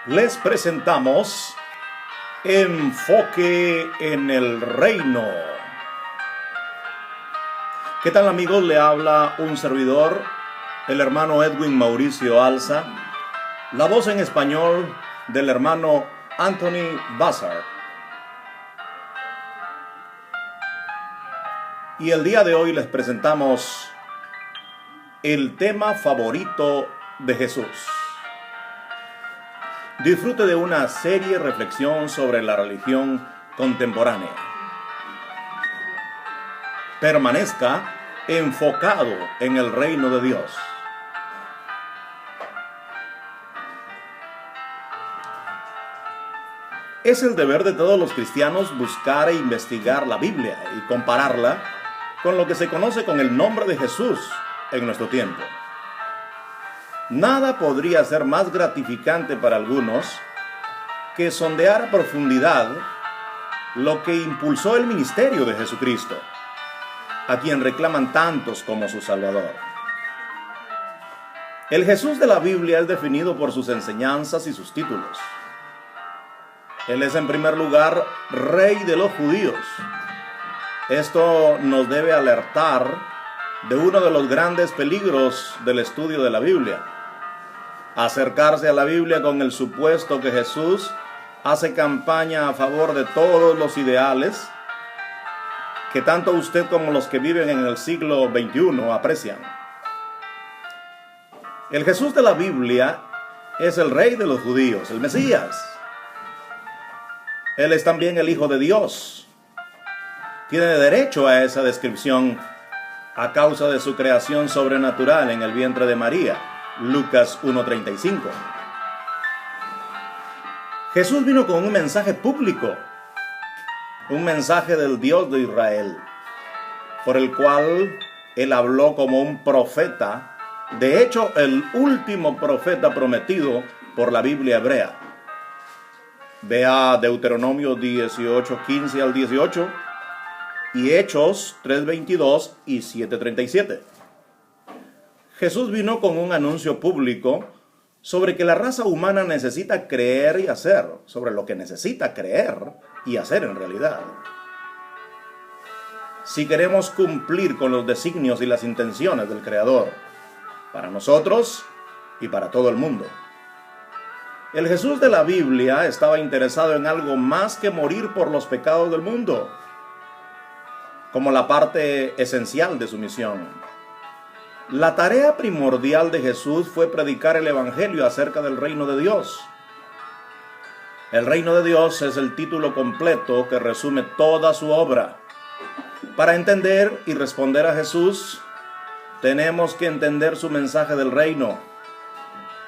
Les presentamos Enfoque en el Reino. ¿Qué tal, amigos? Le habla un servidor, el hermano Edwin Mauricio Alza, la voz en español del hermano Anthony Bazar. Y el día de hoy les presentamos el tema favorito de Jesús. Disfrute de una serie reflexión sobre la religión contemporánea. Permanezca enfocado en el reino de Dios. Es el deber de todos los cristianos buscar e investigar la Biblia y compararla con lo que se conoce con el nombre de Jesús en nuestro tiempo. Nada podría ser más gratificante para algunos que sondear a profundidad lo que impulsó el ministerio de Jesucristo, a quien reclaman tantos como su Salvador. El Jesús de la Biblia es definido por sus enseñanzas y sus títulos. Él es en primer lugar Rey de los judíos. Esto nos debe alertar de uno de los grandes peligros del estudio de la Biblia: acercarse a la Biblia con el supuesto que Jesús hace campaña a favor de todos los ideales que tanto usted como los que viven en el siglo XXI aprecian. El Jesús de la Biblia es el Rey de los judíos, el Mesías. Él es también el Hijo de Dios. Tiene derecho a esa descripción a causa de su creación sobrenatural en el vientre de María. Lucas 1:35. Jesús vino con un mensaje público, un mensaje del Dios de Israel, por el cual él habló como un profeta, de hecho el último profeta prometido por la Biblia hebrea. Vea Deuteronomio 18:15 al 18 y Hechos 3:22 y 7:37. Jesús vino con un anuncio público sobre que la raza humana necesita creer y hacer, sobre lo que necesita creer y hacer en realidad, si queremos cumplir con los designios y las intenciones del Creador, para nosotros y para todo el mundo. El Jesús de la Biblia estaba interesado en algo más que morir por los pecados del mundo, como la parte esencial de su misión. La tarea primordial de Jesús fue predicar el Evangelio acerca del reino de Dios. El reino de Dios es el título completo que resume toda su obra. Para entender y responder a Jesús, tenemos que entender su mensaje del reino.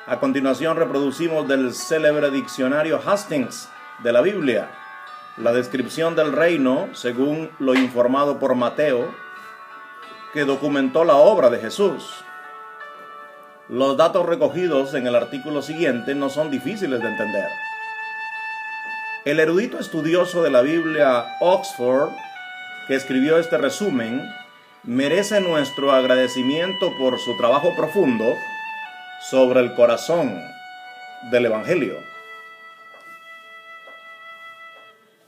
A continuación reproducimos del célebre diccionario Hastings de la Biblia la descripción del reino según lo informado por Mateo, que documentó la obra de Jesús. Los datos recogidos en el artículo siguiente no son difíciles de entender. El erudito estudioso de la Biblia Oxford, que escribió este resumen, merece nuestro agradecimiento por su trabajo profundo sobre el corazón del Evangelio.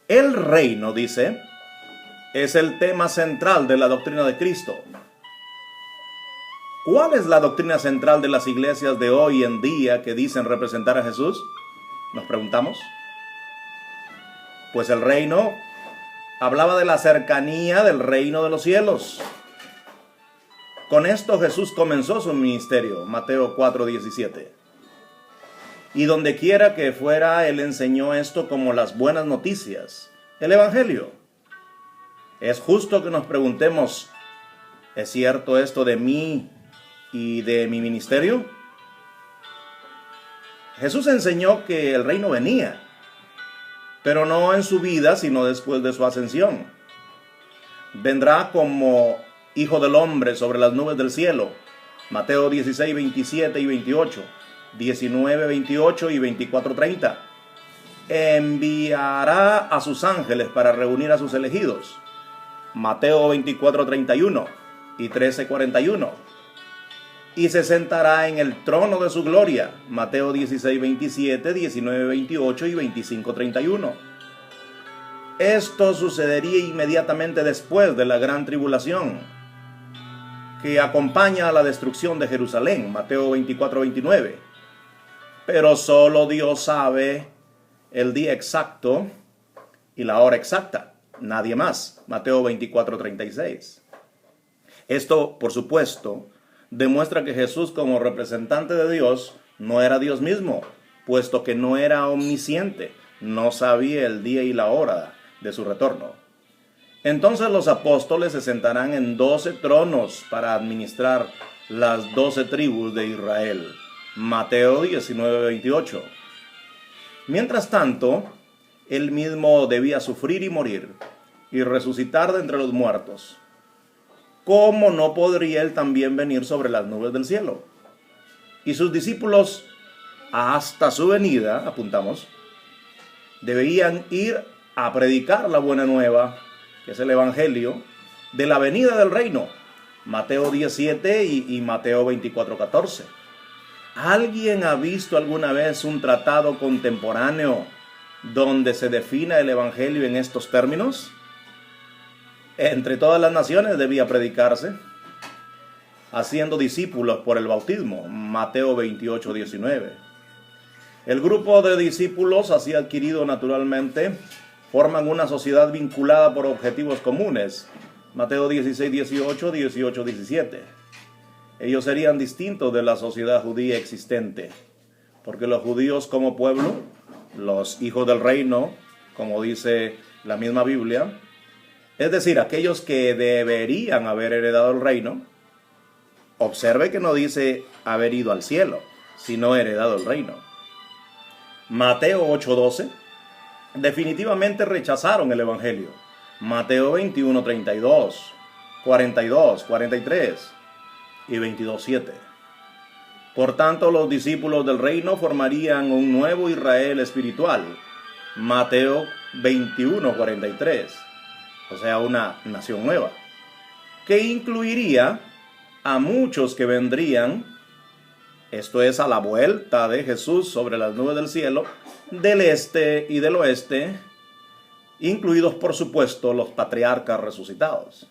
El reino, dice, es el tema central de la doctrina de Cristo. ¿Cuál es la doctrina central de las iglesias de hoy en día que dicen representar a Jesús? Nos preguntamos. Pues el reino hablaba de la cercanía del reino de los cielos. Con esto Jesús comenzó su ministerio, Mateo 4:17. Y donde quiera que fuera, él enseñó esto como las buenas noticias, el Evangelio. Es justo que nos preguntemos, ¿es cierto esto de mí y de mi ministerio? Jesús enseñó que el reino venía, pero no en su vida, sino después de su ascensión. Vendrá como Hijo del Hombre sobre las nubes del cielo. Mateo 16:27 y 28, 19:28 y 24:30. Enviará a sus ángeles para reunir a sus elegidos. Mateo 24:31 y 13:41. y se sentará en el trono de su gloria. Mateo 16, 27, 19, 28 y 25, 31. Esto sucedería inmediatamente después de la gran tribulación que acompaña a la destrucción de Jerusalén. Mateo 24, 29. Pero solo Dios sabe el día exacto y la hora exacta. Nadie más. Mateo 24, 36. Esto, por supuesto, demuestra que Jesús, como representante de Dios, no era Dios mismo, puesto que no era omnisciente, no sabía el día y la hora de su retorno. Entonces los apóstoles se sentarán en 12 tronos para administrar las 12 tribus de Israel. Mateo 19, 28. Mientras tanto, él mismo debía sufrir y morir, y resucitar de entre los muertos. ¿Cómo no podría él también venir sobre las nubes del cielo? Y sus discípulos, hasta su venida, apuntamos, debían ir a predicar la buena nueva, que es el Evangelio, de la venida del reino. Mateo 17 y Mateo 24, 14. ¿Alguien ha visto alguna vez un tratado contemporáneo donde se defina el Evangelio en estos términos? Entre todas las naciones debía predicarse, haciendo discípulos por el bautismo. Mateo 28, 19. El grupo de discípulos, así adquirido naturalmente, forman una sociedad vinculada por objetivos comunes. Mateo 16, 18, 18, 17. Ellos serían distintos de la sociedad judía existente, porque los judíos como pueblo, los hijos del reino, como dice la misma Biblia, es decir, aquellos que deberían haber heredado el reino, observe que no dice haber ido al cielo, sino heredado el reino. Mateo 8:12, definitivamente rechazaron el Evangelio. Mateo 21, 32, 42, 43 y 22:7. Por tanto, los discípulos del reino formarían un nuevo Israel espiritual. Mateo 21, 43. O sea, una nación nueva, que incluiría a muchos que vendrían, esto es, a la vuelta de Jesús sobre las nubes del cielo, del este y del oeste, incluidos por supuesto los patriarcas resucitados.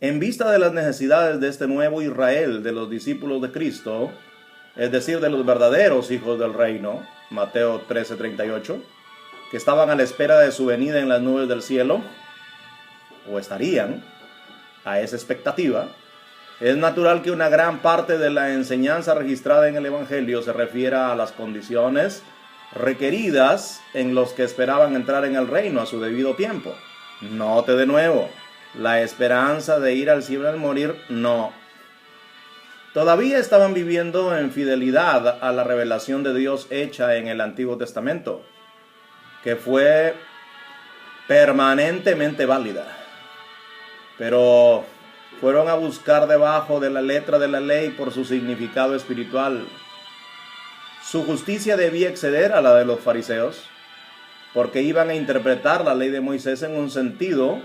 En vista de las necesidades de este nuevo Israel, de los discípulos de Cristo, es decir, de los verdaderos hijos del reino, Mateo 13, 38, que estaban a la espera de su venida en las nubes del cielo, o estarían a esa expectativa, es natural que una gran parte de la enseñanza registrada en el Evangelio se refiera a las condiciones requeridas en los que esperaban entrar en el reino a su debido tiempo. Note de nuevo, la esperanza de ir al cielo al morir, no. Todavía estaban viviendo en fidelidad a la revelación de Dios hecha en el Antiguo Testamento, que fue permanentemente válida. Pero fueron a buscar debajo de la letra de la ley por su significado espiritual. Su justicia debía exceder a la de los fariseos, porque iban a interpretar la ley de Moisés en un sentido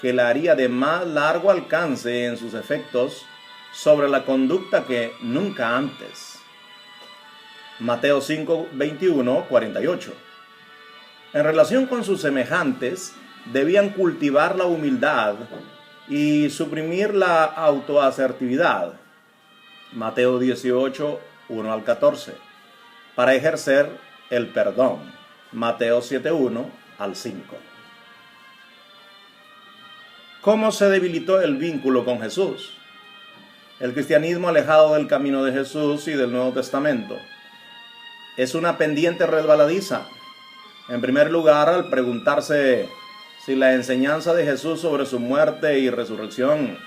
que la haría de más largo alcance en sus efectos sobre la conducta que nunca antes. Mateo 5, 21, 48. En relación con sus semejantes, debían cultivar la humildad y suprimir la autoasertividad. Mateo 18, 1 al 14. Para ejercer el perdón. Mateo 7, 1 al 5. ¿Cómo se debilitó el vínculo con Jesús? El cristianismo alejado del camino de Jesús y del Nuevo Testamento es una pendiente resbaladiza. En primer lugar, al preguntarse si la enseñanza de Jesús sobre su muerte y resurrección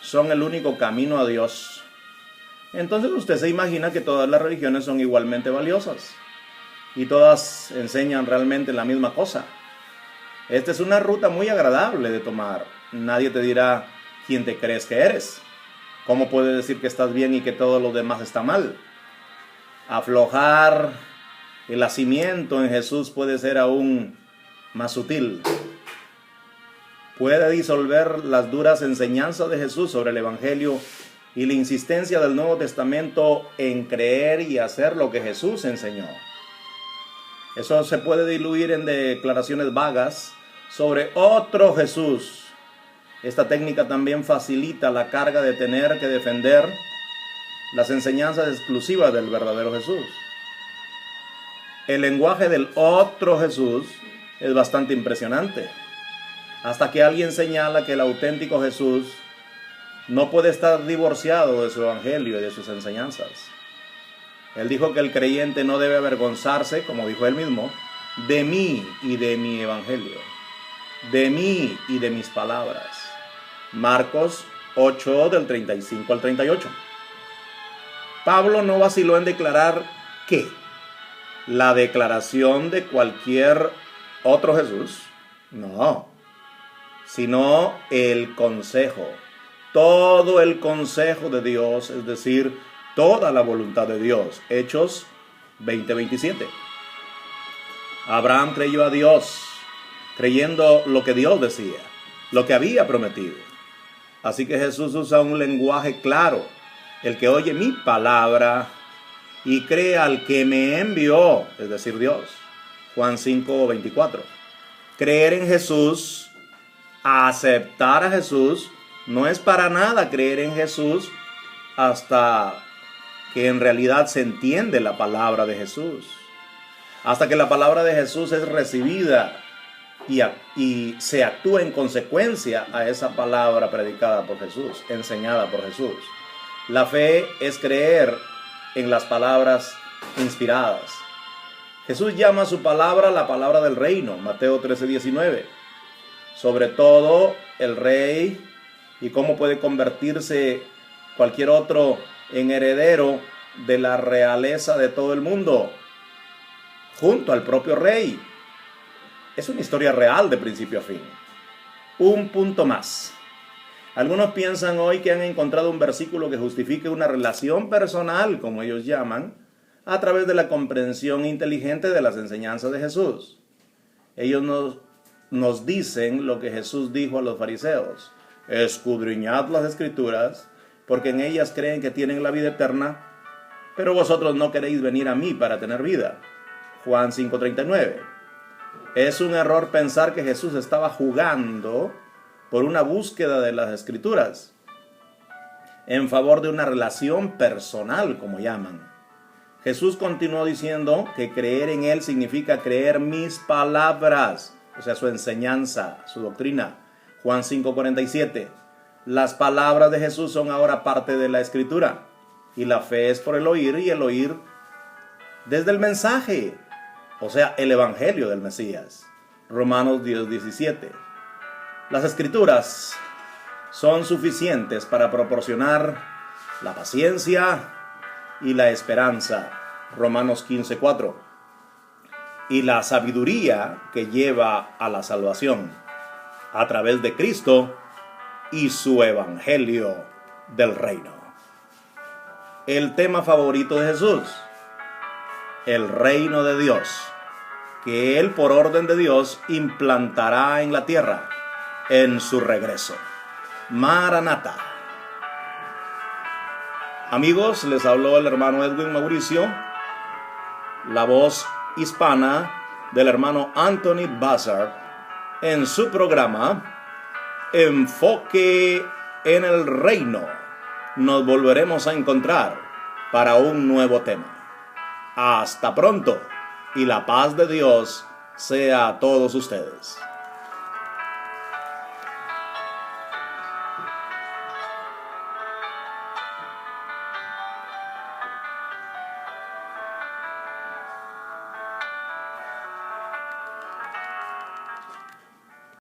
son el único camino a Dios, entonces usted se imagina que todas las religiones son igualmente valiosas y todas enseñan realmente la misma cosa. Esta es una ruta muy agradable de tomar. Nadie te dirá quién te crees que eres. ¿Cómo puedes decir que estás bien y que todo lo demás está mal? Aflojar el hacimiento en Jesús puede ser aún más sutil. Puede disolver las duras enseñanzas de Jesús sobre el Evangelio y la insistencia del Nuevo Testamento en creer y hacer lo que Jesús enseñó. Eso se puede diluir en declaraciones vagas sobre otro Jesús. Esta técnica también facilita la carga de tener que defender las enseñanzas exclusivas del verdadero Jesús. El lenguaje del otro Jesús es bastante impresionante, hasta que alguien señala que el auténtico Jesús no puede estar divorciado de su evangelio y de sus enseñanzas. Él dijo que el creyente no debe avergonzarse, como dijo él mismo, de mí y de mi evangelio, de mí y de mis palabras. Marcos 8, del 35 al 38. Pablo no vaciló en declarar que la declaración de cualquier otro Jesús, no, sino el consejo, todo el consejo de Dios, es decir, toda la voluntad de Dios. Hechos 20:27. Abraham creyó a Dios, creyendo lo que Dios decía, lo que había prometido. Así que Jesús usa un lenguaje claro. El que oye mi palabra y cree al que me envió, es decir, Dios. Juan 5:24. Creer en Jesús, aceptar a Jesús, no es para nada creer en Jesús hasta que en realidad se entiende la palabra de Jesús. Hasta que la palabra de Jesús es recibida y se actúa en consecuencia a esa palabra predicada por Jesús, enseñada por Jesús. La fe es creer en las palabras inspiradas. Jesús llama a su palabra la palabra del reino, Mateo 13:19. Sobre todo el rey y cómo puede convertirse cualquier otro en heredero de la realeza de todo el mundo, junto al propio rey. Es una historia real de principio a fin. Un punto más. Algunos piensan hoy que han encontrado un versículo que justifique una relación personal, como ellos llaman, a través de la comprensión inteligente de las enseñanzas de Jesús. Ellos nos dicen lo que Jesús dijo a los fariseos: escudriñad las Escrituras, porque en ellas creen que tienen la vida eterna, pero vosotros no queréis venir a mí para tener vida. Juan 5:39. Es un error pensar que Jesús estaba jugando por una búsqueda de las Escrituras en favor de una relación personal, como llaman. Jesús continuó diciendo que creer en Él significa creer mis palabras, o sea, su enseñanza, su doctrina. Juan 5:47. Las palabras de Jesús son ahora parte de la Escritura, y la fe es por el oír, y el oír desde el mensaje, o sea, el evangelio del Mesías. Romanos 10:17. Las Escrituras son suficientes para proporcionar la paciencia y la esperanza. Romanos 15:4. Y la sabiduría que lleva a la salvación a través de Cristo y su evangelio del reino. El tema favorito de Jesús: el reino de Dios, que Él por orden de Dios implantará en la tierra en su regreso. Maranatha. Amigos, les habló el hermano Edwin Mauricio, la voz hispana del hermano Anthony Bassard, en su programa Enfoque en el Reino. Nos volveremos a encontrar para un nuevo tema. Hasta pronto, y la paz de Dios sea a todos ustedes.